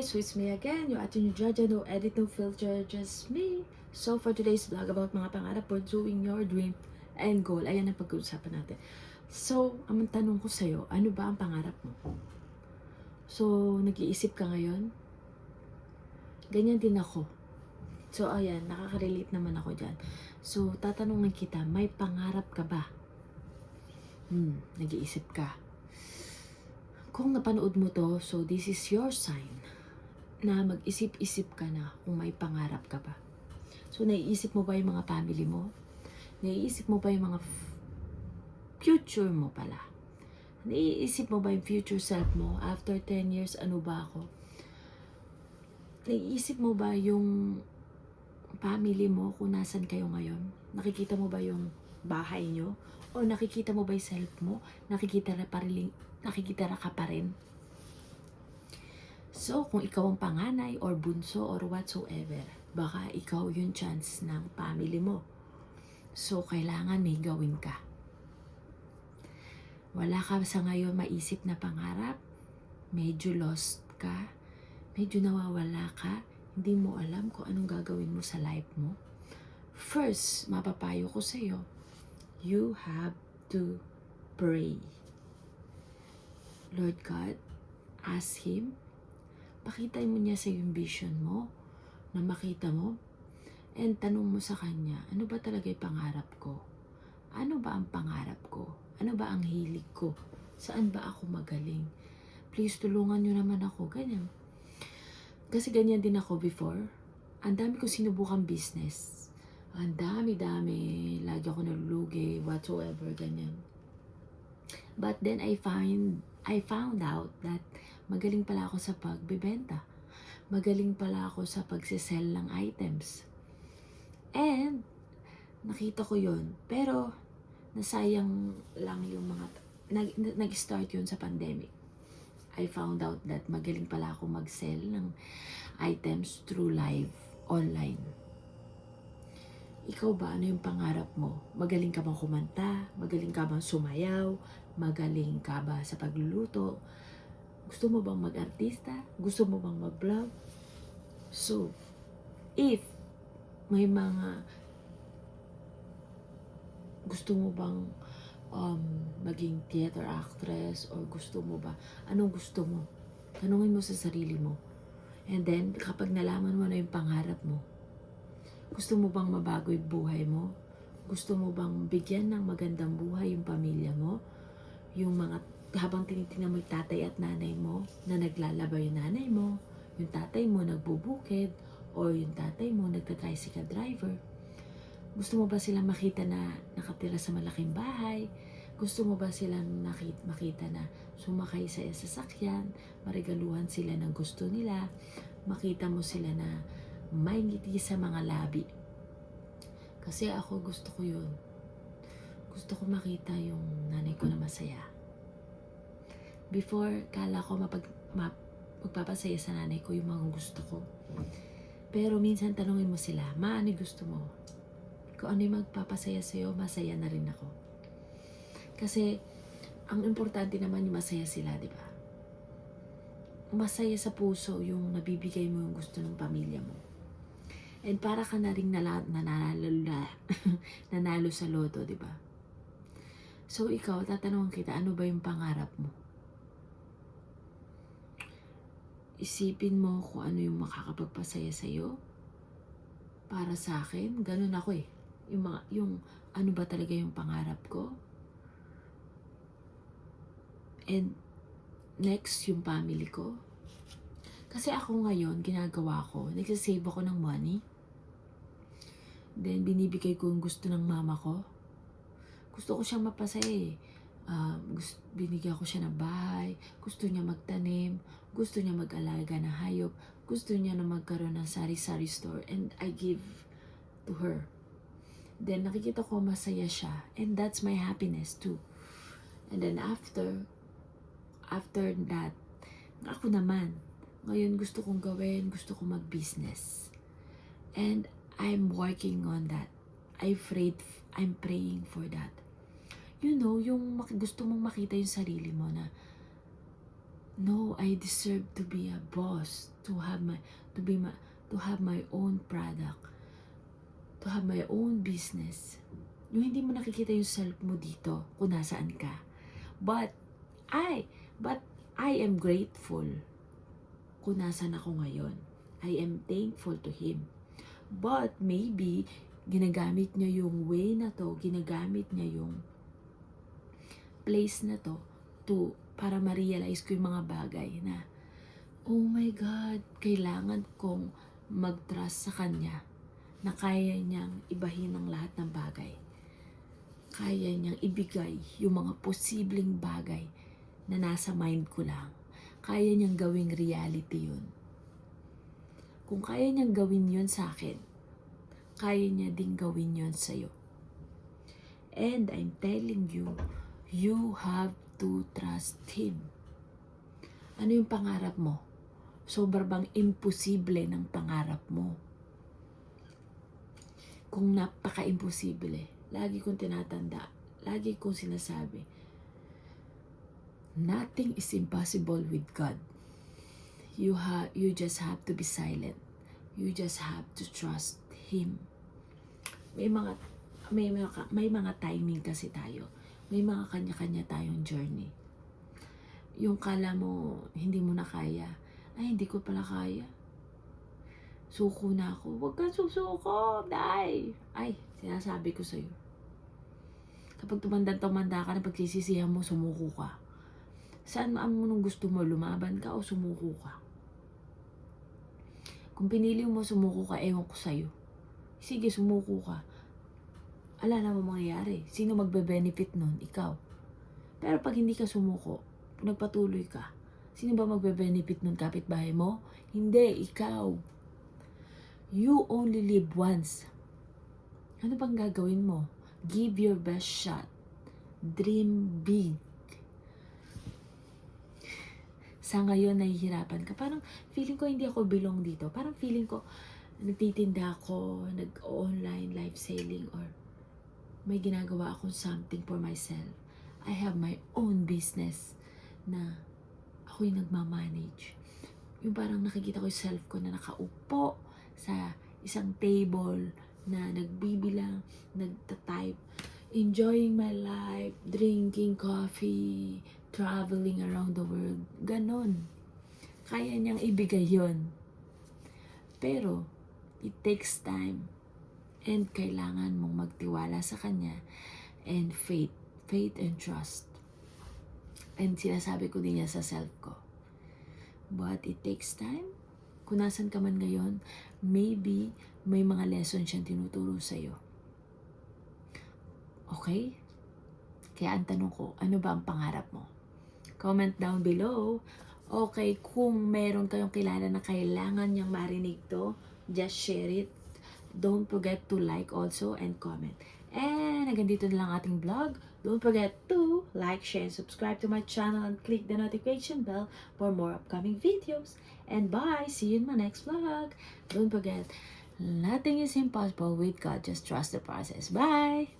So it's me again, your ate new Jaja, no edit, no filter, just me. So for today's vlog about mga pangarap, pursuing your dream and goal, ayan ang pag-uusapan natin. So, ang tanong ko sa'yo, ano ba ang pangarap mo? So, nag-iisip ka ngayon? Ganyan din ako. So, ayan, nakaka-relate naman ako dyan. So, tatanungin kita, may pangarap ka ba? Nag-iisip ka. Kung napanood mo to, so this is your sign na mag-isip-isip ka na kung may pangarap ka ba. So, naiisip mo ba yung mga family mo? Naiisip mo ba yung mga future mo pala? Naiisip mo ba yung future self mo? After 10 years, ano ba ako? Naiisip mo ba yung family mo kung nasan kayo ngayon? Nakikita mo ba yung bahay nyo? O nakikita mo ba yung self mo? Nakikita ka pa rin? So, kung ikaw ang panganay or bunso or whatsoever, baka ikaw yung chance ng family mo. So, kailangan may gawin ka. Wala ka sa ngayon maisip na pangarap, medyo lost ka, medyo nawawala ka, hindi mo alam kung anong gagawin mo sa life mo. First, mapapayo ko sa'yo, you have to pray. Lord God, ask Him, pakita mo niya sa yung vision mo, na makita mo, and tanong mo sa Kanya, ano ba talaga yung pangarap ko? Ano ba ang pangarap ko? Ano ba ang hilig ko? Saan ba ako magaling? Please, tulungan nyo naman ako. Ganyan. Kasi ganyan din ako before. Ang dami ko sinubukang business. Ang dami-dami. Lagi ako nalulugi, whatsoever, ganyan. But then I found out that magaling pala ako sa pagbebenta. Magaling pala ako sa pagsisell ng items. And nakita ko yun. Pero nasayang lang yung mga nag-start yun sa pandemic. I found out that magaling pala ako mag-sell ng items through live, online. Ikaw ba, ano yung pangarap mo? Magaling ka bang kumanta? Magaling ka bang sumayaw? Magaling ka ba sa pagluluto? Gusto mo bang mag-artista? Gusto mo bang mag-vlog? So, if may mga gusto mo bang maging theater actress or gusto mo ba? Anong gusto mo? Tanungin mo sa sarili mo. And then, kapag nalaman mo na yung pangarap mo, gusto mo bang mabago yung buhay mo? Gusto mo bang bigyan ng magandang buhay yung pamilya mo? Yung mga, habang tinitingnan mo yung tatay at nanay mo, na naglalaba yung nanay mo, yung tatay mo nagbubukid, or yung tatay mo nagta-tricycle driver. Gusto mo ba silang makita na nakatira sa malaking bahay? Gusto mo ba silang makita na sumakay sa sasakyan, marigaluhan sila ng gusto nila, makita mo sila na may ngiti sa mga labi? Kasi ako gusto ko yun. Gusto ko makita yung nanay ko na masaya. Before, kala ko magpapasaya sa nanay ko yung mga gusto ko. Pero minsan tanungin mo sila, ma, ano gusto mo? Kung ano yung magpapasaya sa'yo, masaya na rin ako. Kasi, ang importante naman yung masaya sila, di ba? Masaya sa puso yung nabibigay mo yung gusto ng pamilya mo. And para ka na rin nanalo sa loto, di ba? So, ikaw, tatanungin kita, ano ba yung pangarap mo? Isipin mo kung ano yung makakapagpasaya sa'yo. Para sa akin, ganun ako eh. Yung ano ba talaga yung pangarap ko? And next, yung family ko. Kasi ako ngayon, ginagawa ko, nagsasave ako ng money. Then, binibigay ko yung gusto ng mama ko. Gusto ko siyang mapasaya eh. Binigyan ko siya ng bahay, gusto niya magtanim, gusto niya mag-alaga ng hayop, gusto niya na magkaroon ng sari-sari store, and I give to her. Then nakikita ko masaya siya, and that's my happiness too. And then after that, ako naman, ngayon gusto kong gawin, gusto kong mag-business. And I'm working on that. I'm praying for that. You know, yung gusto mong makita yung sarili mo na No, I deserve to be a boss, to have my own product, to have my own business. Yung hindi mo nakikita yung self mo dito kung nasaan ka. But I am grateful kung nasaan ako ngayon. I am thankful to Him. But maybe, ginagamit niya yung way na to, ginagamit niya yung place na to para ma-realize ko yung mga bagay na, oh my God, kailangan kong mag-trust sa Kanya na kaya niyang ibahin ang lahat ng bagay. Kaya niyang ibigay yung mga posibleng bagay na nasa mind ko lang. Kaya niyang gawing reality yun. Kung kaya niyang gawin yun sa akin, kaya niya ding gawin yun sa'yo. And I'm telling you, you have to trust Him. Ano yung pangarap mo? Sobra bang imposible ng pangarap mo? Kung napaka-imposible, lagi kong tinatanda, lagi kong sinasabi, nothing is impossible with God. You just have to be silent. You just have to trust Him. May mga timing kasi tayo. May mga kanya-kanya tayong journey. Yung kala mo, hindi mo na kaya. Ay, hindi ko pala kaya. Suko na ako. Huwag kang susuko, Day! Ay, sinasabi ko sa'yo. Kapag tumanda ka na pagsisisihan mo, sumuko ka. Saan mo nung gusto mo, lumaban ka o sumuko ka? Kung pinili mo sumuko ka, ewan ko sa'yo. Sige, sumuko ka. Ala na mo mangyayari. Sino magbe-benefit nun? Ikaw. Pero pag hindi ka sumuko, nagpatuloy ka, sino ba magbe-benefit nun? Kapitbahay mo? Hindi, ikaw. You only live once. Ano bang gagawin mo? Give your best shot. Dream big. Sa ngayon, nahihirapan ka. Parang feeling ko hindi ako belong dito. Parang feeling ko, nagtitinda ako, nag-online live selling, or may ginagawa akong something for myself. I have my own business na ako yung nagmamanage. Yung parang nakikita ko yung self ko na nakaupo sa isang table na nagbibilang, nagtatype, enjoying my life, drinking coffee, traveling around the world. Ganon. Kaya niyang ibigay yon. Pero, it takes time. And kailangan mong magtiwala sa Kanya. And faith. Faith and trust. And sinasabi ko din yan sa self ko. But it takes time. Kung nasan ka man ngayon, maybe may mga lessons siyang tinuturo sa'yo. Okay? Kaya ang tanong ko, ano ba ang pangarap mo? Comment down below. Okay, kung meron kayong kilala na kailangan niyang marinig to, just share it. Don't forget to like also and comment. And hanggang dito na lang ating vlog. Don't forget to like, share, and subscribe to my channel and click the notification bell for more upcoming videos. And bye! See you in my next vlog. Don't forget, nothing is impossible with God. Just trust the process. Bye!